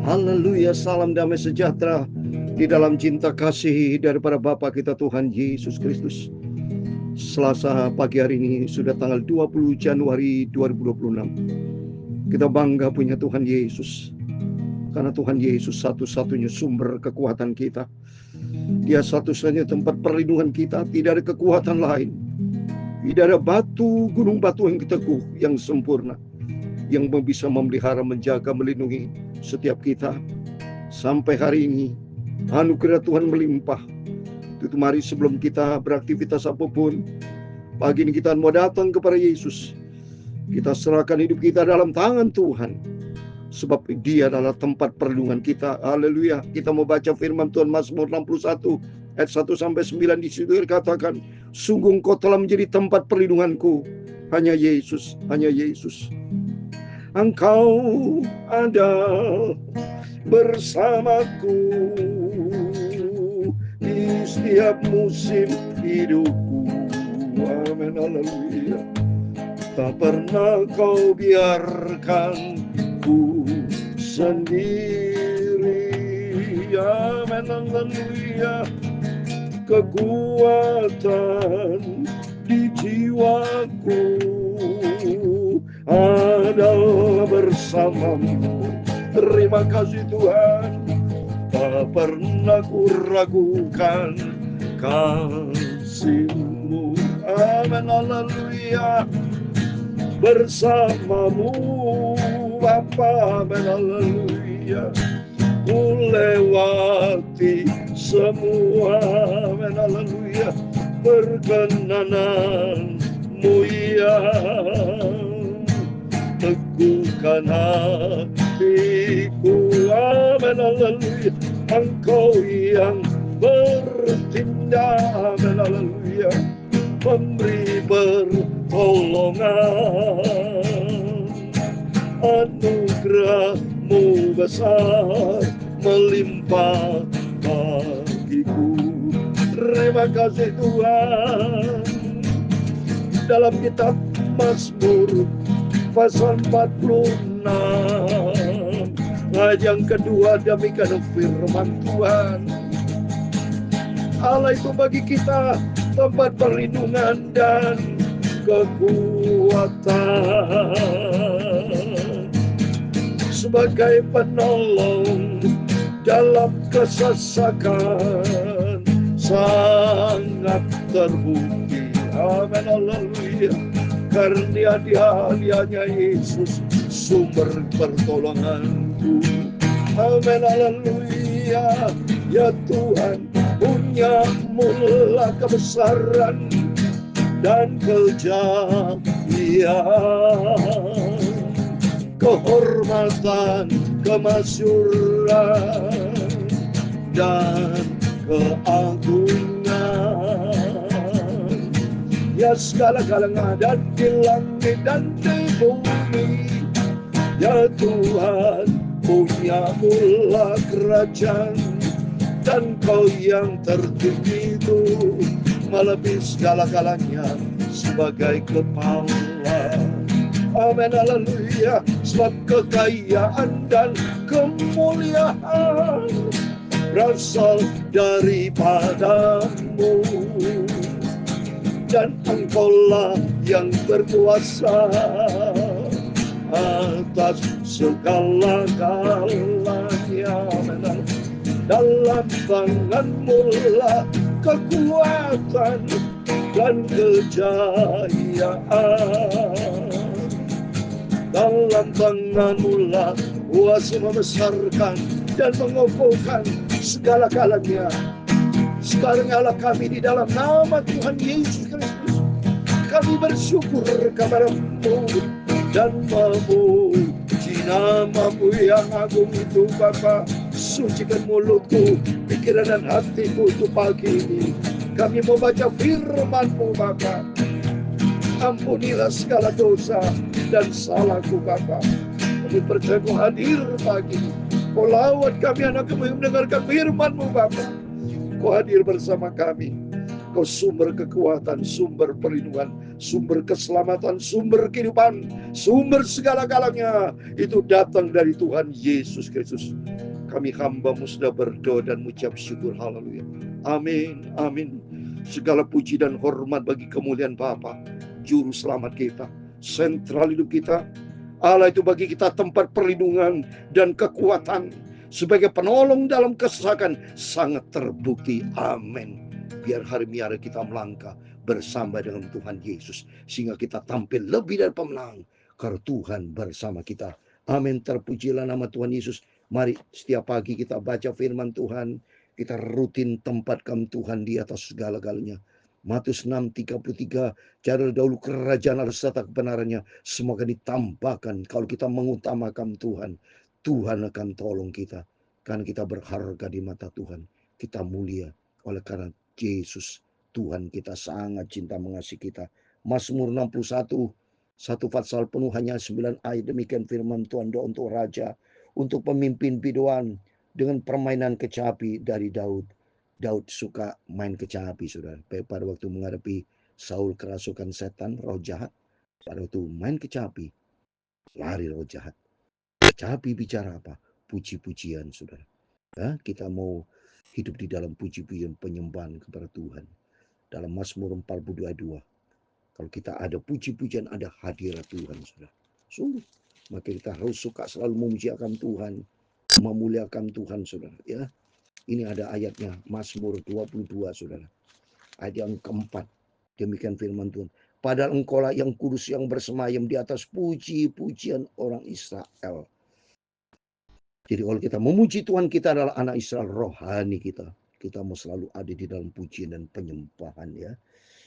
Haleluya, salam damai sejahtera di dalam cinta kasih daripada Bapa kita Tuhan Yesus Kristus. Selasa pagi hari ini sudah tanggal 20 Januari 2026. Kita bangga punya Tuhan Yesus. Karena Tuhan Yesus satu-satunya sumber kekuatan kita. Dia satu-satunya tempat perlindungan kita, tidak ada kekuatan lain. Tidak ada gunung batu yang teguh, yang sempurna, yang bisa memelihara, menjaga, melindungi setiap kita. Sampai hari ini, anugerah Tuhan melimpah. Itu mari sebelum kita beraktivitas apapun, pagi ini kita mau datang kepada Yesus. Kita serahkan hidup kita dalam tangan Tuhan. Sebab Dia adalah tempat perlindungan kita. Haleluya. Kita mau baca firman Tuhan Mazmur 61 ayat 1-9. Di situ dikatakan, sungguh Engkau telah menjadi tempat perlindunganku. Hanya Yesus, hanya Yesus. Engkau ada bersamaku di setiap musim hidupku. Amin, haleluya. Tak pernah Kau biarkan ku sendiri. Amin, haleluya. Kekuatan di jiwaku adalah bersamamu. Terima kasih Tuhan. Tak pernah ku ragukan kasih-Mu. Amin, haleluya. Bersamamu Bapa, amin, haleluya. Ku lewati semua, amin, haleluya. Perkenananmu ya, teguhkan hatiku, amin, haleluya. Engkau yang bertindak, amin, haleluya, memberi pertolongan. Anugerah-Mu besar melimpah bagiku. Terima kasih Tuhan. Dalam kitab Mazmur pasal 46 ayat yang kedua, demikian firman Tuhan. Allah itu bagi kita tempat perlindungan dan kekuatan, sebagai penolong dalam kesesakan, sangat terbukti. Amin, haleluya. Karena Dianya Yesus sumber pertolonganku. Amin, haleluya. Ya Tuhan, punya-Mu kebesaran dan kejayaan, kehormatan, kemasyuran, dan keagungan. Ya segala-galanya ada di langit dan di bumi. Ya Tuhan, punya-Mu kerajaan, dan Kau yang tertinggi itu melebihi segala-galanya sebagai kepala. Amin, haleluya. Sebab kekayaan dan kemuliaan berasal daripada-Mu, dan Engkaulah yang berkuasa atas segala-galanya. Dalam tangan-Mu lah kekuatan dan kejayaan. Dalam tangan-Mu lah kuasa membesarkan dan mengokohkan segala-galanya. Sekarang Allah kami di dalam nama Tuhan Yesus Kristus, kami bersyukur kepada-Mu dan memuji nama-Mu yang agung itu Bapa. Sucikan mulutku, pikiran dan hatiku untuk pagi ini. Kami mau baca firman-Mu Bapa. Ampunilah segala dosa dan salahku Bapa. Kami percaya Kau hadir pagi. Kau lawat kami anak-Mu yang mendengarkan firman-Mu Bapa. Kau hadir bersama kami. Kau sumber kekuatan, sumber perlindungan. sumber keselamatan, sumber kehidupan, sumber segala-galanya itu datang dari Tuhan Yesus Kristus. Kami hamba-Mu sudah berdoa dan mengucap syukur. Haleluya. Amin, amin. Segala puji dan hormat bagi kemuliaan Bapa, Juru Selamat kita, sentral hidup kita. Allah itu bagi kita tempat perlindungan dan kekuatan. Sebagai penolong dalam kesesakan sangat terbukti. Amin. Biar hari-hari kita melangkah bersama dengan Tuhan Yesus, sehingga kita tampil lebih dari pemenang, karena Tuhan bersama kita. Amin. Terpujilah nama Tuhan Yesus. Mari setiap pagi kita baca firman Tuhan. Kita rutin tempatkan Tuhan di atas segala-galanya. Matius 6:33, cari dahulu kerajaan Allah serta kebenarannya, semoga ditambahkan. Kalau kita mengutamakan Tuhan, Tuhan akan tolong kita. Karena kita berharga di mata Tuhan. Kita mulia oleh karena Yesus, Tuhan kita sangat cinta mengasihi kita. Mazmur 61, satu pasal penuh hanya 9 ayat. Demikian firman Tuhan, doa untuk raja, untuk pemimpin biduan, dengan permainan kecapi dari Daud. Daud suka main kecapi, saudara. Pada waktu menghadapi Saul kerasukan setan, roh jahat. Pada waktu main kecapi, lari roh jahat. Kecapi bicara apa? Puji-pujian, saudara. Ya, kita mau hidup di dalam puji-pujian penyembahan kepada Tuhan. Dalam Mazmur 42 ayat 2. Kalau kita ada puji-pujian, ada hadirat Tuhan, saudara. Sungguh. Maka kita harus suka selalu memujiakan Tuhan, memuliakan Tuhan, saudara. Ya, ini ada ayatnya, Mazmur 22, saudara. Ayat yang keempat. Demikian firman Tuhan. Padahal engkaulah yang kudus, yang bersemayam di atas puji-pujian orang Israel. Jadi kalau kita memuji Tuhan, kita adalah anak Israel rohani kita. Kita mau selalu ada di dalam pujian dan penyembahan, ya.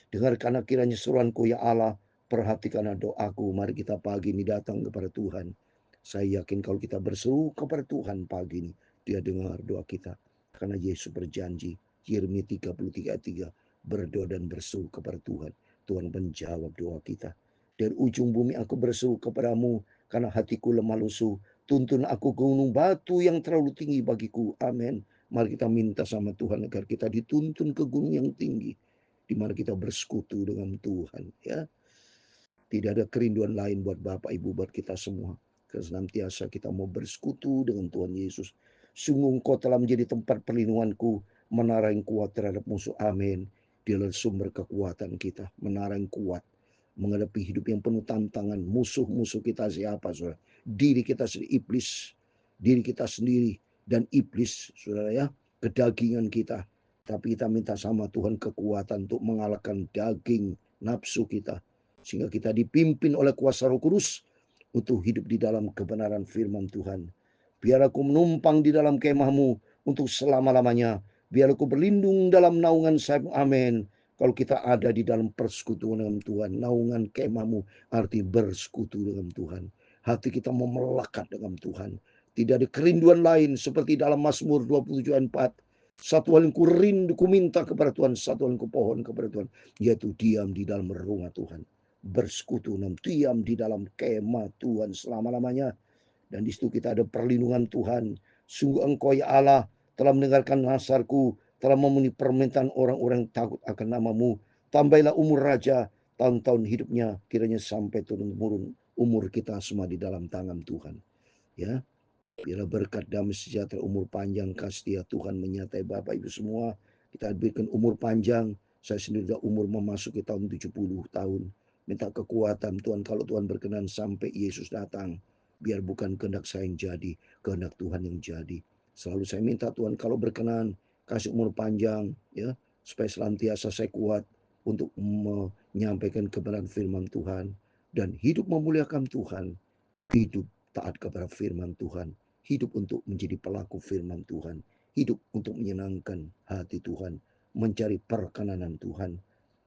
Dengarkanlah kiranya seruanku ya Allah, perhatikanlah doaku. Mari kita pagi ini datang kepada Tuhan. Saya yakin kalau kita berseru kepada Tuhan pagi ini, Dia dengar doa kita. Karena Yesus berjanji, Yeremia 33 ayat 3, berdoa dan berseru kepada Tuhan. Tuhan menjawab doa kita. Dari ujung bumi aku berseru kepadamu, karena hatiku lemah lusuh. Tuntun aku gunung batu yang terlalu tinggi bagiku. Amin. Mari kita minta sama Tuhan agar kita dituntun ke gunung yang tinggi, di mana kita bersekutu dengan Tuhan, ya. Tidak ada kerinduan lain buat Bapak Ibu, buat kita semua. Senantiasa kita mau bersekutu dengan Tuhan Yesus. Sungguh Engkau telah menjadi tempat perlindunganku, menara yang kuat terhadap musuh. Amin. Dia adalah sumber kekuatan kita, menara yang kuat menghadapi hidup yang penuh tantangan. Musuh-musuh kita siapa, saudara? Diri kita sendiri, iblis. Diri kita sendiri dan iblis, saudara, ya. Kedagingan kita. Tapi kita minta sama Tuhan kekuatan untuk mengalahkan daging nafsu kita. Sehingga kita dipimpin oleh kuasa Roh Kudus untuk hidup di dalam kebenaran firman Tuhan. Biar aku menumpang di dalam kemah-Mu untuk selama-lamanya. Biar aku berlindung dalam naungan sayap. Amin. Kalau kita ada di dalam persekutuan dengan Tuhan, naungan kemah-Mu arti bersekutu dengan Tuhan. Hati kita mau melekat dengan Tuhan. Tidak ada kerinduan lain seperti dalam Mazmur 27 ayat 4. Satu hal yang ku rindu, ku minta kepada Tuhan, satu hal yang ku pohon kepada Tuhan, yaitu diam di dalam rumah Tuhan. Bersekutu, diam di dalam kemah Tuhan selama-lamanya. Dan di situ kita ada perlindungan Tuhan. Sungguh Engkau ya Allah telah mendengarkan nasarku, telah memenuhi permintaan orang-orang yang takut akan nama-Mu. Tambahlah umur raja, tahun-tahun hidupnya kiranya sampai turun-temurun. Umur kita semua di dalam tangan Tuhan. Ya, biarlah berkat damai sejahtera, umur panjang, kasih Tuhan menyertai Bapak Ibu semua. Kita berikan umur panjang. Saya sendiri sudah umur memasuki tahun 70 tahun. Minta kekuatan Tuhan, kalau Tuhan berkenan sampai Yesus datang. Biar bukan kehendak saya yang jadi, kehendak Tuhan yang jadi. Selalu saya minta Tuhan kalau berkenan, kasih umur panjang, ya, supaya senantiasa saya kuat untuk menyampaikan kebenaran firman Tuhan. Dan hidup memuliakan Tuhan, hidup taat kepada firman Tuhan, hidup untuk menjadi pelaku firman Tuhan, hidup untuk menyenangkan hati Tuhan, mencari perkenanan Tuhan.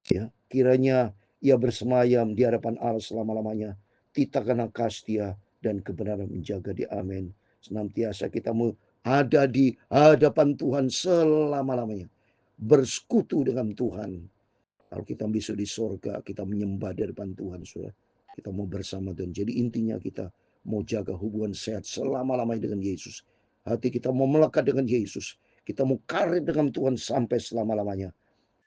Ya, kiranya ia bersemayam di hadapan Allah selama-lamanya. Titakan kasih dia dan kebenaran menjaga di. Amin. Senantiasa kita mau ada di hadapan Tuhan selama-lamanya. Bersekutu dengan Tuhan. Kalau kita besok di sorga, kita menyembah di depan Tuhan, saudara. Kita mau bersama Tuhan. Jadi intinya kita mau jaga hubungan sehat selama-lamanya dengan Yesus. Hati kita mau melekat dengan Yesus. Kita mau karib dengan Tuhan sampai selama-lamanya.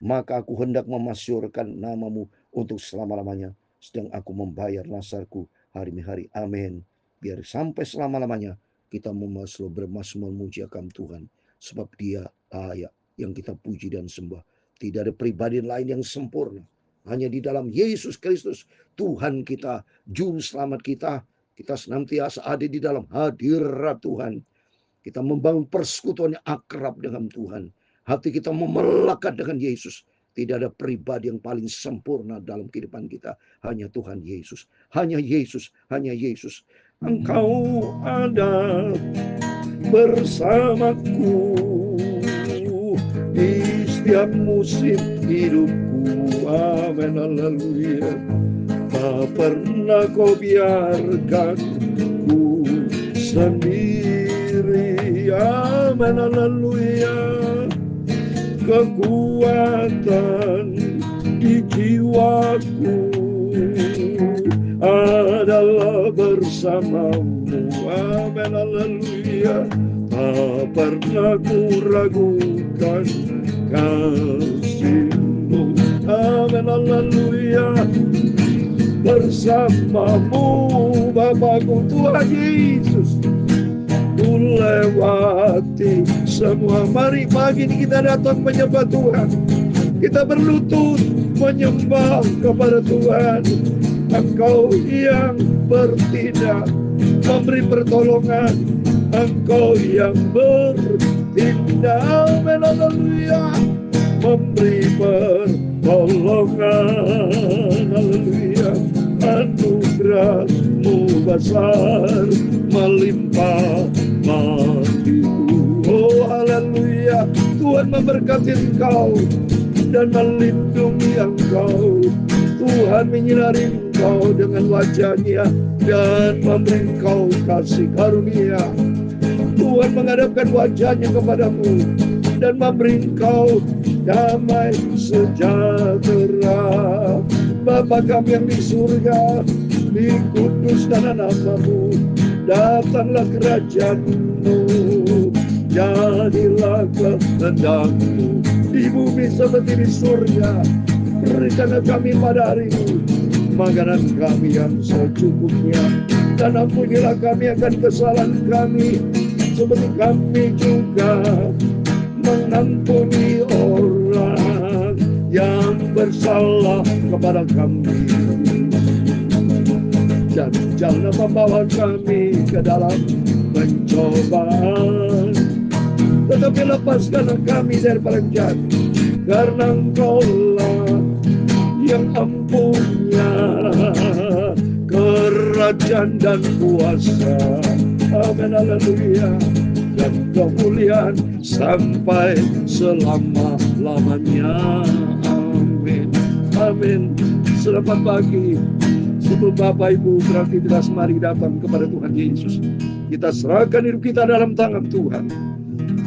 Maka aku hendak memasyurkan nama-Mu untuk selama-lamanya. Sedang aku membayar nasarku hari-hari. Amin. Biar sampai selama-lamanya kita bermasmur memuji akan Tuhan. Sebab Dia layak yang kita puji dan sembah. Tidak ada pribadi lain yang sempurna. Hanya di dalam Yesus Kristus, Tuhan kita, Juru Selamat kita. Kita senantiasa ada di dalam hadirat Tuhan. Kita membangun persekutuan yang akrab dengan Tuhan. Hati kita memelekat dengan Yesus. Tidak ada pribadi yang paling sempurna dalam kehidupan kita. Hanya Tuhan Yesus. Hanya Yesus. Hanya Yesus. Engkau ada bersamaku di setiap musim hidupku. Amin, haleluya. Tak pernah kau biarkan ku sendiri. Amin, haleluya. Kekuatan di jiwaku adalah bersamamu. Amin, haleluya. Tak pernah ku ragukan kasih-Mu. Amin, haleluya. Bersamamu Bapakku Tuhan Yesus, ku lewati semua. Mari pagi ini kita datang menyembah Tuhan. Kita berlutut menyembah kepada Tuhan. Engkau yang bertindak memberi pertolongan. Engkau yang bertindak, amin, haleluya, memberi pertolongan, haleluya. Anugerah-Mu besar melimpah bagiku. Oh haleluya. Tuhan memberkati engkau dan melindungi engkau. Tuhan menyinari engkau dengan wajah-Nya dan memberi engkau kasih karunia. Tuhan menghadapkan wajah-Nya kepadamu dan memberi engkau damai sejahtera. Bapa kami yang di surga, dikuduskanlah nama-Mu, datanglah kerajaan-Mu, jadilah kehendak-Mu di bumi seperti di surga. Berikanlah kami pada hari ini makanan kami yang secukupnya, dan ampunilah kami akan kesalahan kami, seperti kami juga mengampuni orang yang bersalah kepada kami. Dan jangan membawa kami ke dalam pencobaan, tetapi lepaskanlah kami dari yang jahat, karena Engkau-lah yang empunya kerajaan dan kuasa. Amin, haleluya. Dan kemuliaan sampai selama-lamanya. Amin. Amin. Selamat pagi. Sebelum Bapak Ibu beraktivitas, mari datang kepada Tuhan Yesus. Kita serahkan hidup kita dalam tangan Tuhan.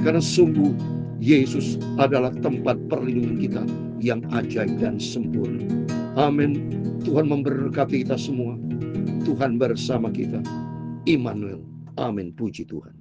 Karena sungguh Yesus adalah tempat perlindungan kita yang ajaib dan sempurna. Amin. Tuhan memberkati kita semua. Tuhan bersama kita. Immanuel. Amin. Puji Tuhan.